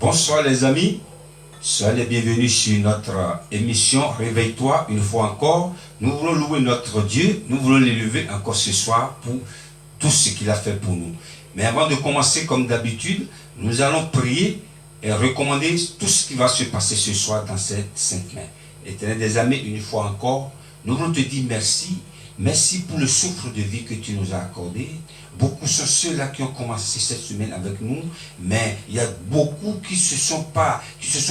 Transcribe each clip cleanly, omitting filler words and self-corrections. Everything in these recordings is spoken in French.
Bonsoir les amis, soyez les bienvenus sur notre émission Réveille-toi une fois encore. Nous voulons louer notre Dieu, nous voulons l'élever encore ce soir pour tout ce qu'il a fait pour nous. Mais avant de commencer comme d'habitude, nous allons prier et recommander tout ce qui va se passer ce soir dans cette sainte main. Éternel des amis, une fois encore, nous voulons te dire merci. Merci pour le souffle de vie que tu nous as accordé. Beaucoup sont ceux-là qui ont commencé cette semaine avec nous, mais il y a beaucoup qui se sont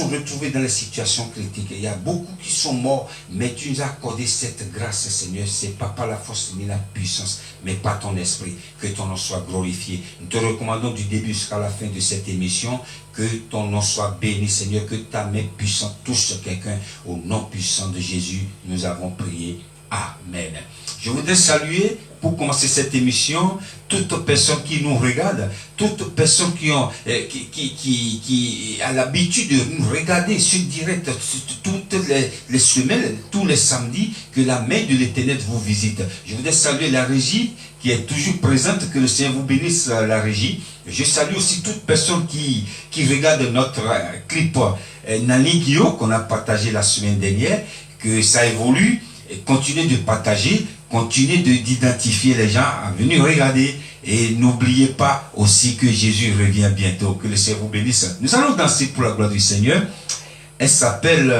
retrouvés dans les situations critiques. Il y a beaucoup qui sont morts, mais tu nous as accordé cette grâce, Seigneur. C'est pas par la force ni la puissance, mais par ton esprit. Que ton nom soit glorifié. Nous te recommandons du début jusqu'à la fin de cette émission, que ton nom soit béni, Seigneur, que ta main puissante touche quelqu'un. Au nom puissant de Jésus, nous avons prié. Amen. Je voudrais saluer, pour commencer cette émission, toutes personnes qui nous regardent, toutes personnes qui a l'habitude de nous regarder sur direct toutes les semaines, tous les samedis, que la main de l'Éternel vous visite. Je voudrais saluer la régie qui est toujours présente, que le Seigneur vous bénisse, la régie. Je salue aussi toute personne qui regarde notre clip Nani Guillaume qu'on a partagé la semaine dernière, que ça évolue. Et continuez de partager, continuez d'identifier les gens à venir regarder. Et n'oubliez pas aussi que Jésus revient bientôt. Que le Seigneur vous bénisse. Nous allons danser pour la gloire du Seigneur. Elle s'appelle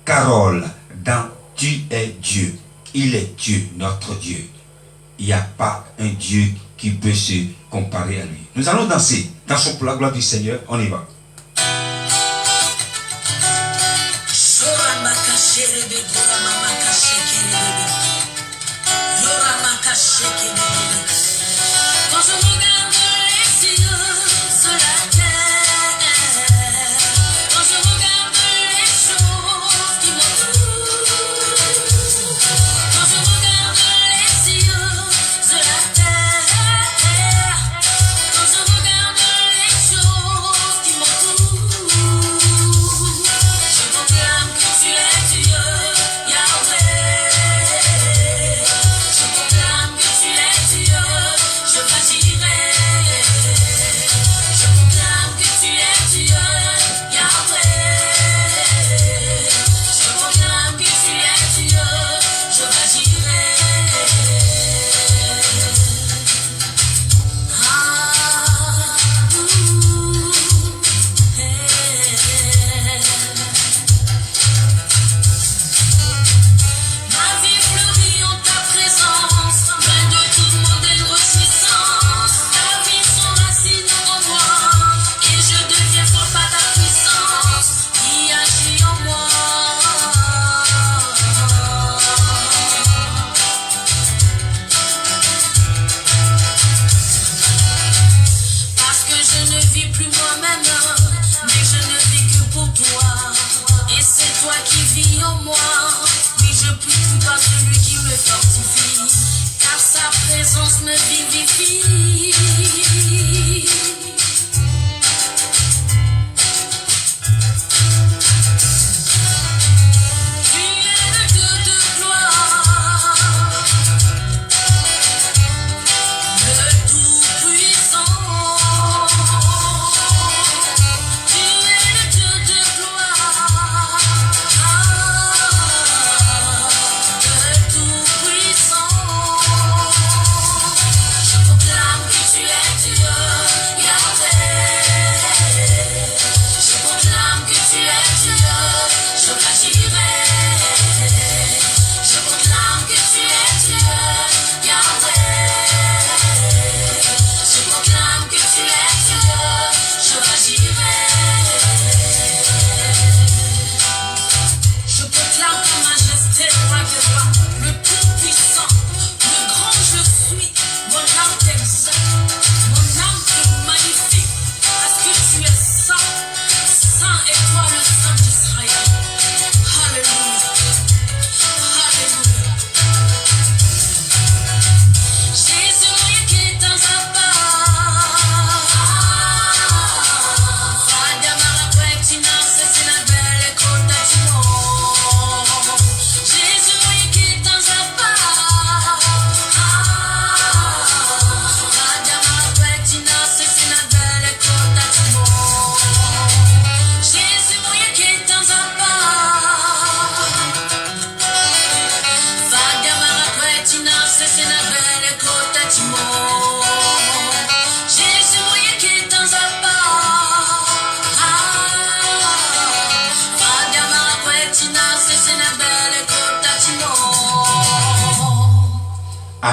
Carole dans Tu es Dieu. Il est Dieu, notre Dieu. Il n'y a pas un Dieu qui peut se comparer à lui. Nous allons danser. Dansons pour la gloire du Seigneur. On y va. Quand je regarde les cieux sur la terre, quand je regarde les choses qui m'entourent, quand je regarde les cieux sur la terre, quand je regarde les choses qui m'entourent, je proclame que tu es Dieu, Yahweh. Je proclame que tu es Dieu, je m'agirai. Je proclame que tu es Dieu, Yahweh. Je proclame que tu es Dieu, je m'agirai. Ma vie fleurit en ta présence, loin de toute mondaine reconnaissance. Ta vie s'enracine en moi, et je deviens fort par ta puissance qui agit en moi. Parce que je ne vis plus moi-même, mais je ne vis que pour toi. Et c'est toi qui vis en moi. Oui, je prie tout par celui qui me fortifie, car sa présence me vivifie. Tu es le Dieu de gloire, le Tout-Puissant. Tu es le Dieu de gloire, le Tout-Puissant. Je proclame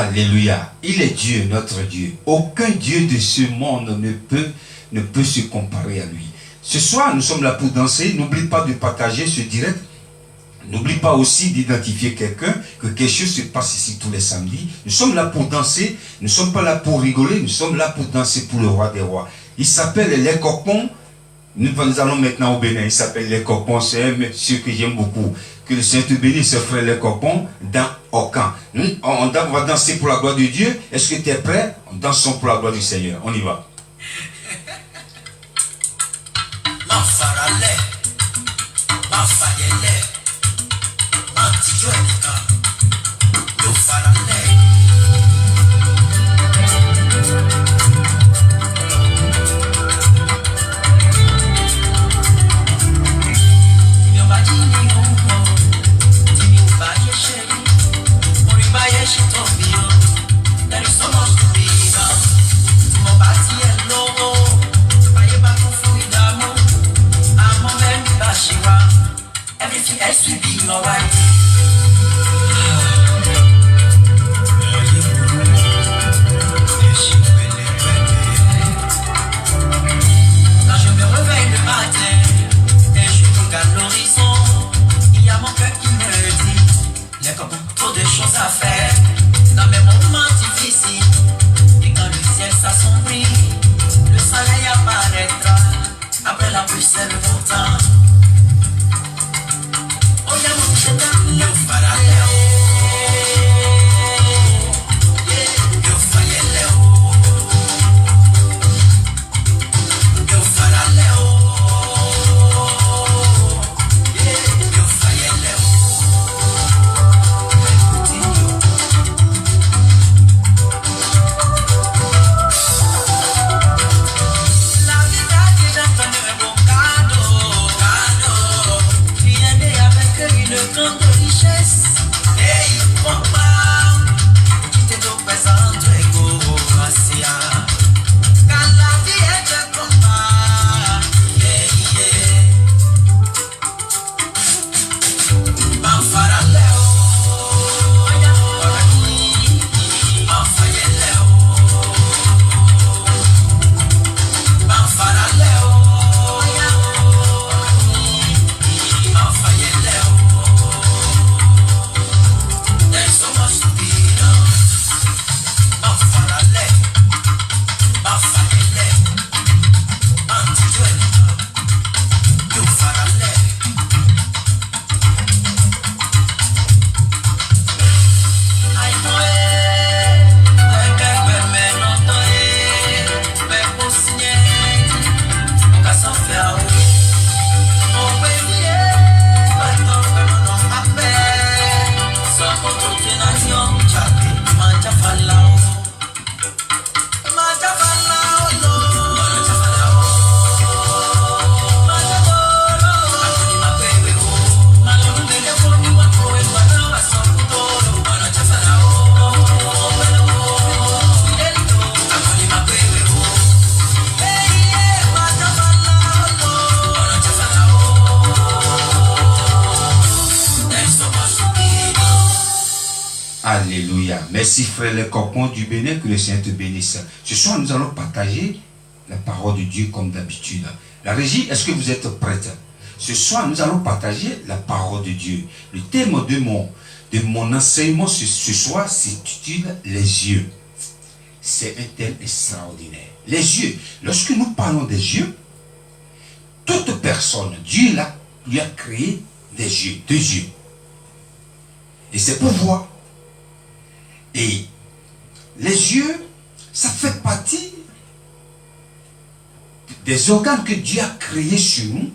Alléluia. Il est Dieu, notre Dieu. Aucun Dieu de ce monde ne peut se comparer à lui. Ce soir, nous sommes là pour danser. N'oublie pas de partager ce direct. N'oublie pas aussi d'identifier quelqu'un, que quelque chose se passe ici tous les samedis. Nous sommes là pour danser. Nous ne sommes pas là pour rigoler. Nous sommes là pour danser pour le roi des rois. Il s'appelle Les Cocons. Nous allons maintenant au Bénin. Il s'appelle Les Cocons. C'est un monsieur que j'aime beaucoup. Que le Seigneur te bénisse, ce frère Les Cocons, dans Ocan. On va danser pour la gloire de Dieu. Est-ce que tu es prêt? Dansons pour la gloire du Seigneur. On y va. Everything else will be alright. Quand je me réveille le matin et je regarde l'horizon, il y a mon cœur qui me dit les copains, trop de choses à faire dans mes moments difficiles. Et quand le ciel s'assombrit, le soleil apparaîtra. Après la pluie, c'est le bon temps. Alléluia. Merci frère Les Cocons du Bénin, que le Seigneur te bénisse. Ce soir, nous allons partager la parole de Dieu comme d'habitude. La régie, est-ce que vous êtes prête? Ce soir, nous allons partager la parole de Dieu. Le thème de mon enseignement ce soir s'intitule « Les yeux ». C'est un thème extraordinaire. Les yeux. Lorsque nous parlons des yeux, toute personne, Dieu lui a créé des yeux, deux yeux. Et c'est pour voir. Et les yeux, ça fait partie des organes que Dieu a créés sur nous,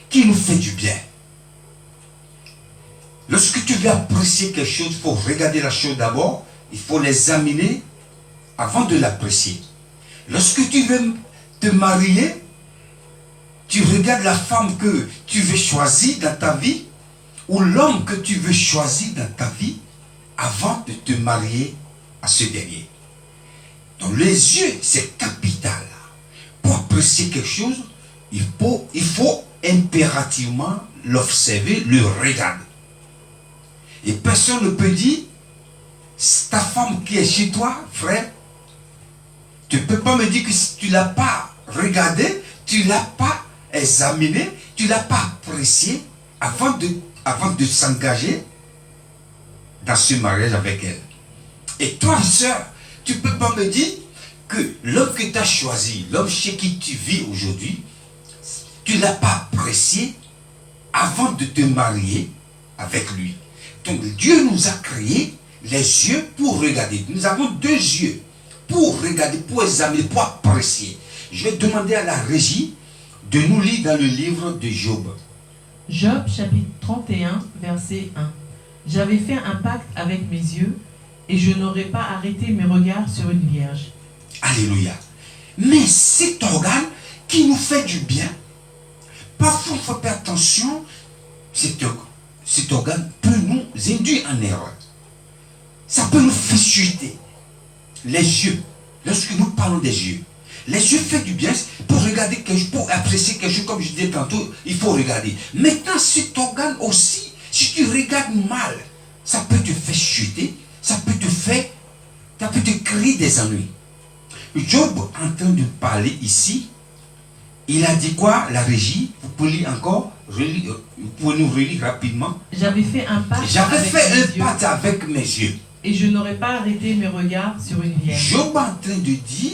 qui nous fait du bien. Lorsque tu veux apprécier quelque chose, il faut regarder la chose d'abord, il faut l'examiner avant de l'apprécier. Lorsque tu veux te marier, tu regardes la femme que tu veux choisir dans ta vie, ou l'homme que tu veux choisir dans ta vie, avant de te marier à ce dernier. Donc les yeux, c'est capital. Pour apprécier quelque chose, il faut impérativement l'observer, le regarder. Et personne ne peut dire, ta femme qui est chez toi, frère, tu ne peux pas me dire que si tu ne l'as pas regardé, tu ne l'as pas examiné, tu ne l'as pas apprécié avant de s'engager dans ce mariage avec elle. Et toi, sœur, tu ne peux pas me dire que l'homme que tu as choisi, l'homme chez qui tu vis aujourd'hui, tu ne l'as pas apprécié avant de te marier avec lui. Donc Dieu nous a créé les yeux pour regarder. Nous avons 2 yeux pour regarder, pour examiner, pour apprécier. Je vais demander à la régie de nous lire dans le livre de Job. Job chapitre 31 verset 1. J'avais fait un pacte avec mes yeux et je n'aurais pas arrêté mes regards sur une vierge. Alléluia. Mais cet organe qui nous fait du bien, parfois il faut faire attention, cet organe peut nous induire en erreur. Ça peut nous faire chuter. Les yeux, lorsque nous parlons des yeux, les yeux font du bien pour regarder quelque chose, pour apprécier quelque chose, comme je disais tantôt, il faut regarder. Maintenant, cet organe aussi, si tu regardes mal, ça peut te faire chuter, ça peut te créer des ennuis. Job, en train de parler ici, il a dit quoi, la régie? Vous pouvez lire encore, vous pouvez nous relire rapidement. J'avais fait un pacte avec mes yeux. Et je n'aurais pas arrêté mes regards sur une vierge. Job est en train de dire,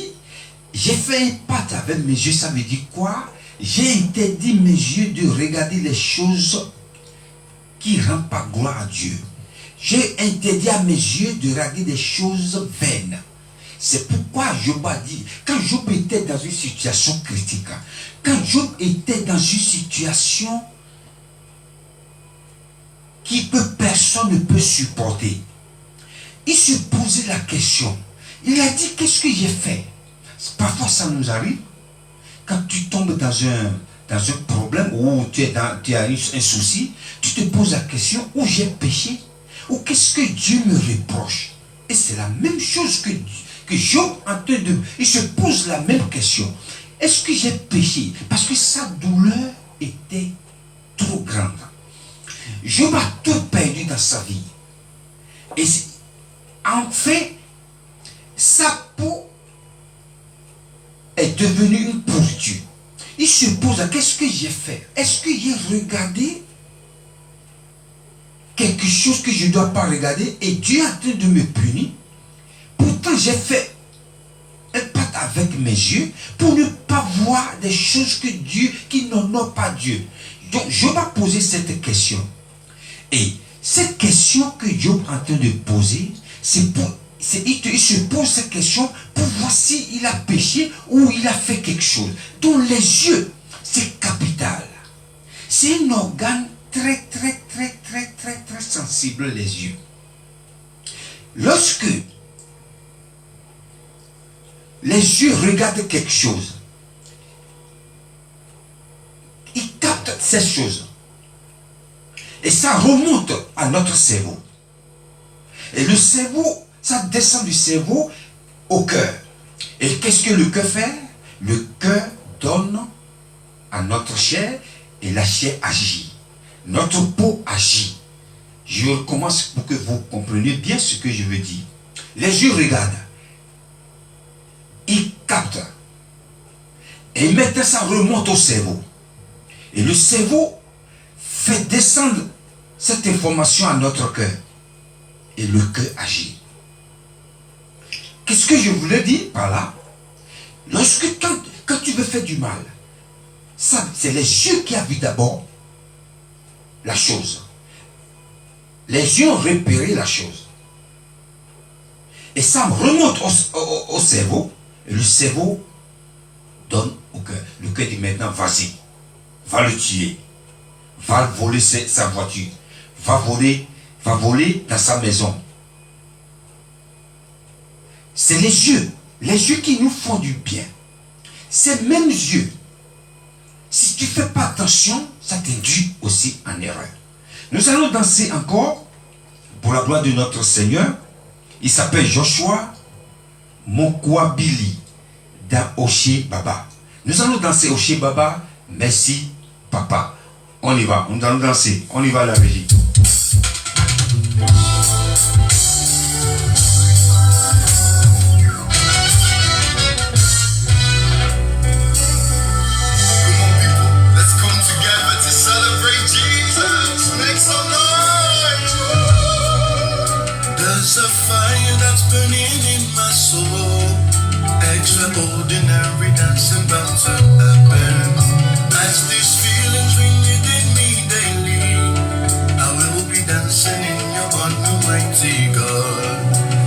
j'ai fait un pacte avec mes yeux, ça veut dire quoi? J'ai interdit mes yeux de regarder les choses qui ne rendent pas gloire à Dieu. J'ai interdit à mes yeux de regarder des choses vaines. C'est pourquoi Job a dit, quand Job était dans une situation critique, quand Job était dans une situation personne ne peut supporter, il se posait la question. Il a dit, qu'est-ce que j'ai fait? Parfois ça nous arrive, quand tu tombes dans un problème ou tu as un souci, tu te poses la question, où j'ai péché? Ou qu'est-ce que Dieu me reproche? Et c'est la même chose que Job il se pose la même question. Est-ce que j'ai péché? Parce que sa douleur était trop grande. Job a tout perdu dans sa vie. Et en fait, sa peau est devenue une pourriture. Il se pose, qu'est-ce que j'ai fait? Est-ce que j'ai regardé quelque chose que je ne dois pas regarder et Dieu est en train de me punir? Pourtant, j'ai fait un pacte avec mes yeux pour ne pas voir des choses qui n'honorent pas Dieu. Donc, Job a posé cette question. Et cette question que Job est en train de poser, il se pose cette question pour voir s'il a péché ou il a fait quelque chose. Donc, les yeux, c'est capital. C'est un organe très sensible, les yeux. Lorsque les yeux regardent quelque chose, ils captent ces choses. Et ça remonte à notre cerveau. Et le cerveau, ça descend du cerveau au cœur. Et qu'est-ce que le cœur fait? Le cœur donne à notre chair et la chair agit. Notre peau agit. Je recommence pour que vous compreniez bien ce que je veux dire. Les yeux regardent. Ils captent. Et maintenant ça remonte au cerveau. Et le cerveau fait descendre cette information à notre cœur. Et le cœur agit. Qu'est-ce que je voulais dire par là? Quand tu veux faire du mal, c'est les yeux qui a vu d'abord la chose. Les yeux ont repéré la chose. Et ça remonte au cerveau. Et le cerveau donne au cœur. Le cœur dit maintenant, vas-y, va le tuer. Va voler sa voiture. Va voler dans sa maison. C'est les yeux qui nous font du bien. Ces mêmes yeux, si tu ne fais pas attention, ça t'induit aussi en erreur. Nous allons danser encore pour la gloire de notre Seigneur. Il s'appelle Joshua Mokwabili dans Oshé Baba. Nous allons danser Oshé Baba. Merci Papa. On y va, nous allons danser. On y va à la régie. Extraordinary dancing about to happen. As these feelings ring within me daily, I will be dancing in your honor, mighty God.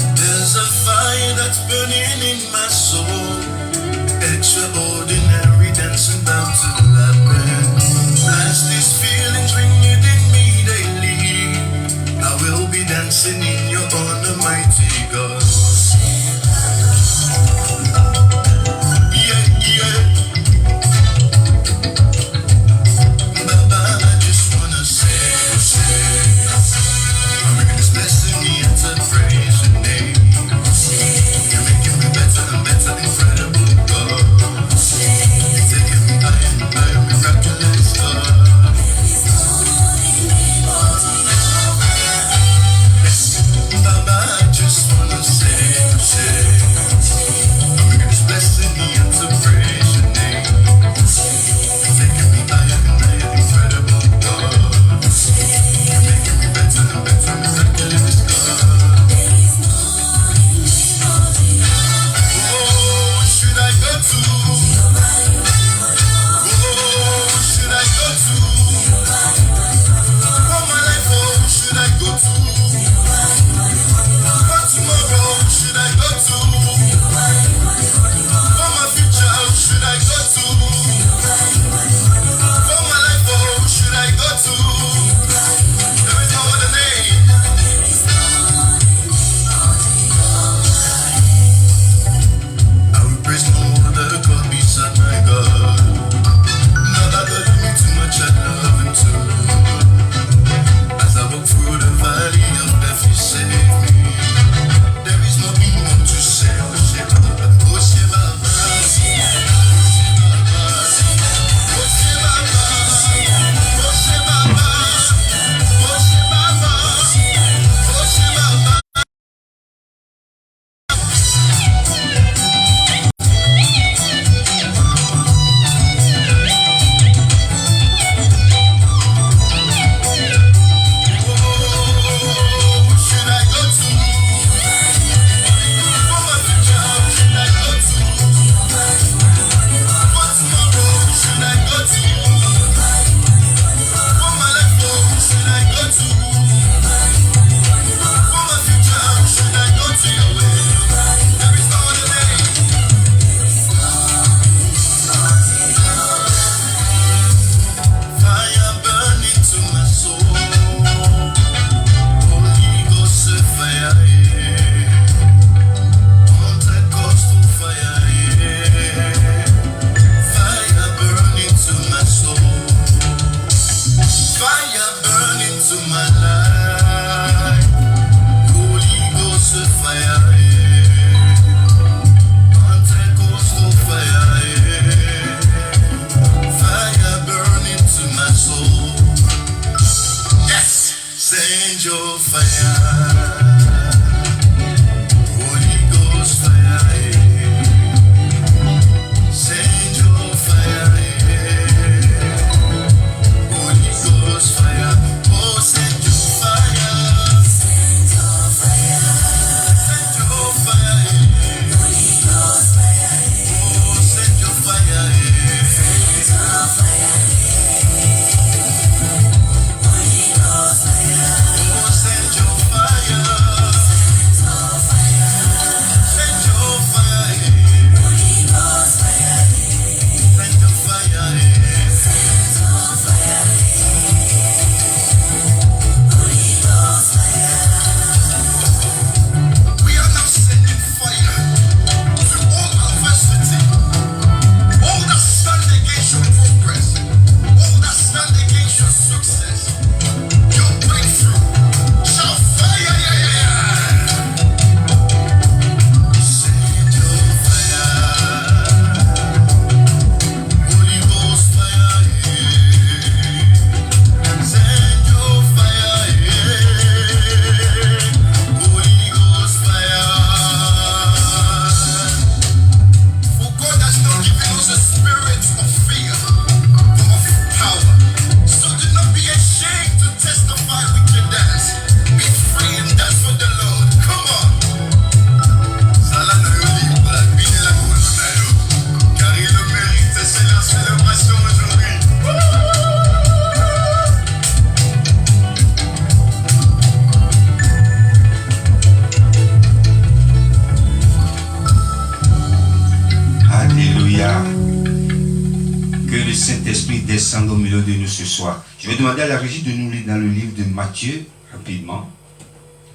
Saint-Esprit descende au milieu de nous ce soir. Je vais demander à la régie de nous lire dans le livre de Matthieu, rapidement.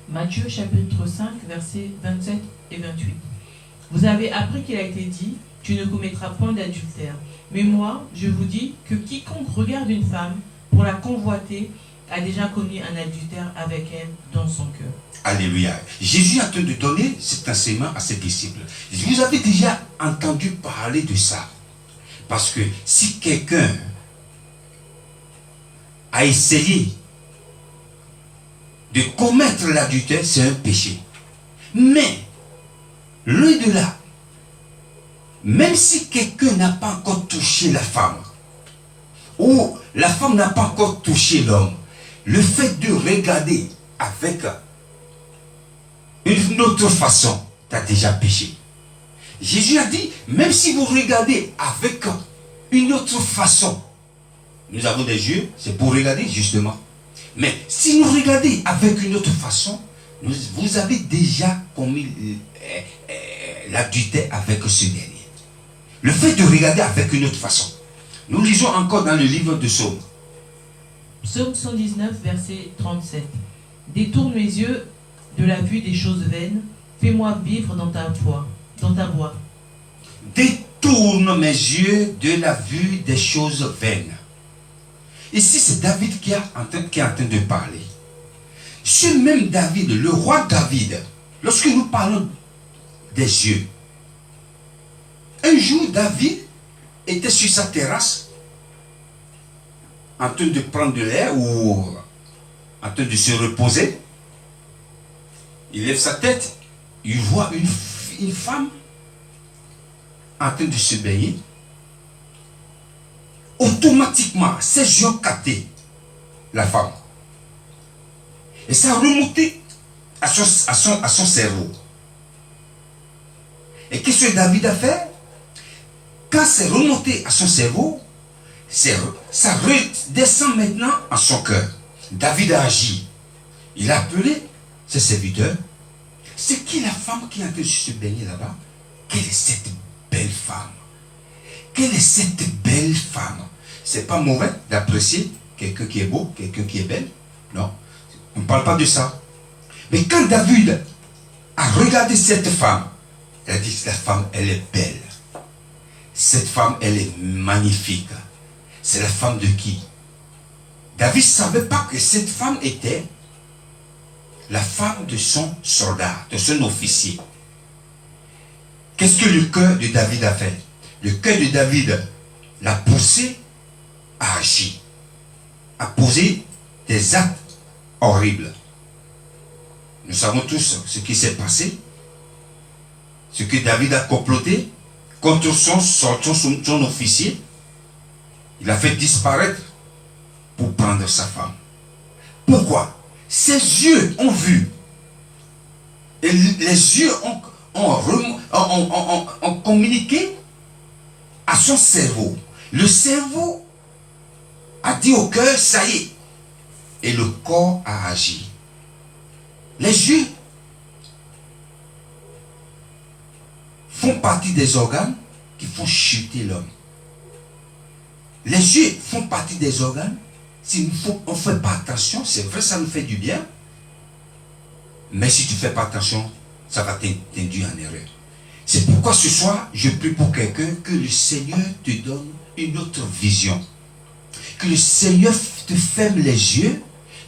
Matthieu chapitre 5, versets 27 et 28. Vous avez appris qu'il a été dit, tu ne commettras point d'adultère. Mais moi, je vous dis que quiconque regarde une femme pour la convoiter a déjà commis un adultère avec elle dans son cœur. Alléluia. Jésus est en train de donner cet enseignement à ses disciples. Vous avez déjà entendu parler de ça. Parce que si quelqu'un a essayé de commettre l'adultère, c'est un péché. Mais, loin de là, même si quelqu'un n'a pas encore touché la femme, ou la femme n'a pas encore touché l'homme, le fait de regarder avec une autre façon, tu as déjà péché. Jésus a dit, même si vous regardez avec une autre façon, nous avons des yeux, c'est pour regarder justement. Mais si nous regardons avec une autre façon, vous avez déjà commis l'adultère avec ce dernier. Le fait de regarder avec une autre façon. Nous lisons encore dans le livre de Psaume. Psaume 119, verset 37. Détourne mes yeux de la vue des choses vaines, fais-moi vivre dans ta voie. Détourne mes yeux de la vue des choses vaines. Ici, c'est David qui est en train de parler. Ce même David, le roi David, lorsque nous parlons des yeux, un jour, David était sur sa terrasse, en train de prendre de l'air ou en train de se reposer. Il lève sa tête, il voit une femme en train de se baigner. Automatiquement, ses yeux ont capté la femme. Et ça a remonté à son cerveau. Et qu'est-ce que David a fait? Quand c'est remonté à son cerveau, ça redescend maintenant à son cœur. David a agi. Il a appelé ses serviteurs. C'est qui la femme qui est en train de se baigner là-bas? Quelle est cette belle femme? Quelle est cette belle femme? C'est pas mauvais d'apprécier quelqu'un qui est beau, quelqu'un qui est belle. Non, on ne parle pas de ça. Mais quand David a regardé cette femme, il a dit, cette femme, elle est belle. Cette femme, elle est magnifique. C'est la femme de qui? David ne savait pas que cette femme était la femme de son soldat, de son officier. Qu'est-ce que le cœur de David a fait? Le cœur de David l'a poussé à agir, à poser des actes horribles. Nous savons tous ce qui s'est passé, ce que David a comploté contre son officier. Il a fait disparaître pour prendre sa femme. Pourquoi? Ses yeux ont vu. Et les yeux ont communiqué à son cerveau. Le cerveau a dit au cœur, ça y est. Et le corps a agi. Les yeux font partie des organes qui font chuter l'homme. Les yeux font partie des organes. Si on ne fait pas attention, c'est vrai, ça nous fait du bien. Mais si tu ne fais pas attention, ça va t'induire en erreur. C'est pourquoi ce soir, je prie pour quelqu'un que le Seigneur te donne une autre vision. Que le Seigneur te ferme les yeux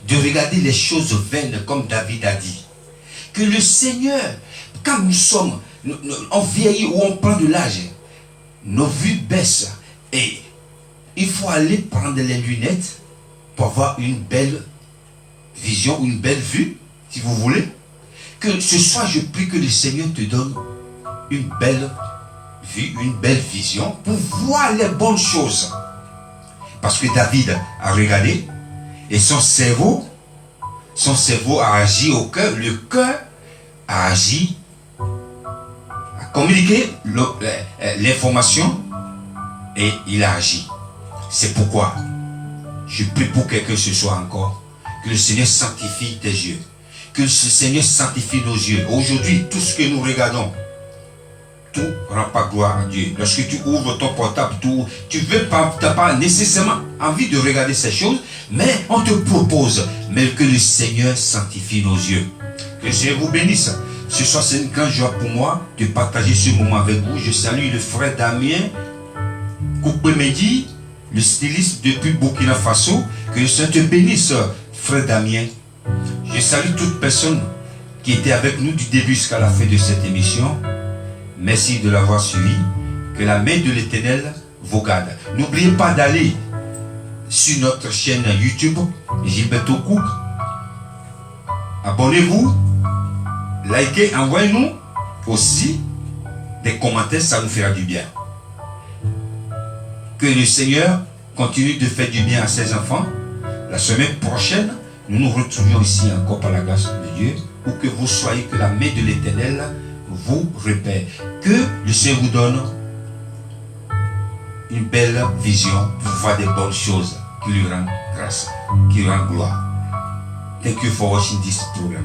de regarder les choses vaines comme David a dit. Que le Seigneur, quand on vieillit ou on prend de l'âge, nos vues baissent et il faut aller prendre les lunettes pour avoir une belle vision, une belle vue, si vous voulez. Que ce soir, je prie que le Seigneur te donne une belle vue, une belle vision pour voir les bonnes choses. Parce que David a regardé et son cerveau a agi au cœur, le cœur a agi, a communiqué l'information et il a agi. C'est pourquoi je prie pour quelqu'un ce soir encore, que le Seigneur sanctifie tes yeux, que le Seigneur sanctifie nos yeux. Aujourd'hui, tout ce que nous regardons, tout ne rend pas gloire à Dieu. Lorsque tu ouvres ton portable, tu n'as pas nécessairement envie de regarder ces choses, mais on te propose. Mais que le Seigneur sanctifie nos yeux. Que le Seigneur vous bénisse. Ce soir, c'est une grande joie pour moi de partager ce moment avec vous. Je salue le frère Damien Koupemedi, le styliste depuis Burkina Faso. Que le Seigneur te bénisse, frère Damien. Je salue toute personne qui était avec nous du début jusqu'à la fin de cette émission. Merci de l'avoir suivi. Que la main de l'Éternel vous garde. N'oubliez pas d'aller sur notre chaîne YouTube, Gilberto Cook. Abonnez-vous, likez, envoyez-nous aussi des commentaires, ça nous fera du bien. Que le Seigneur continue de faire du bien à ses enfants. La semaine prochaine, nous nous retrouvions ici encore par la grâce de Dieu. Où que vous soyez, que la main de l'Éternel vous repère. Que le Seigneur vous donne une belle vision pour voir des bonnes choses qui lui rendent grâce, qui lui rendent gloire. Thank you for watching this program.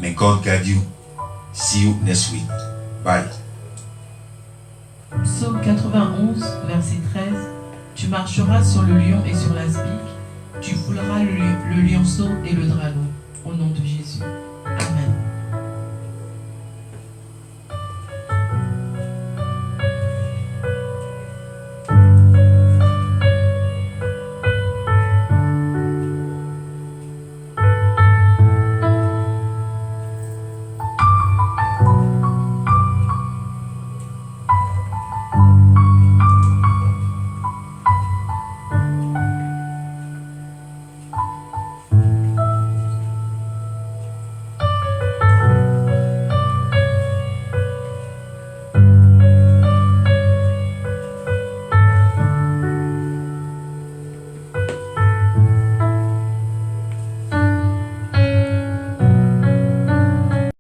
May God guide you. See you next week. Bye. Psaume 91, verset 13. Tu marcheras sur le lion et sur l'aspic. Tu fouleras le lionceau et le dragon. Au nom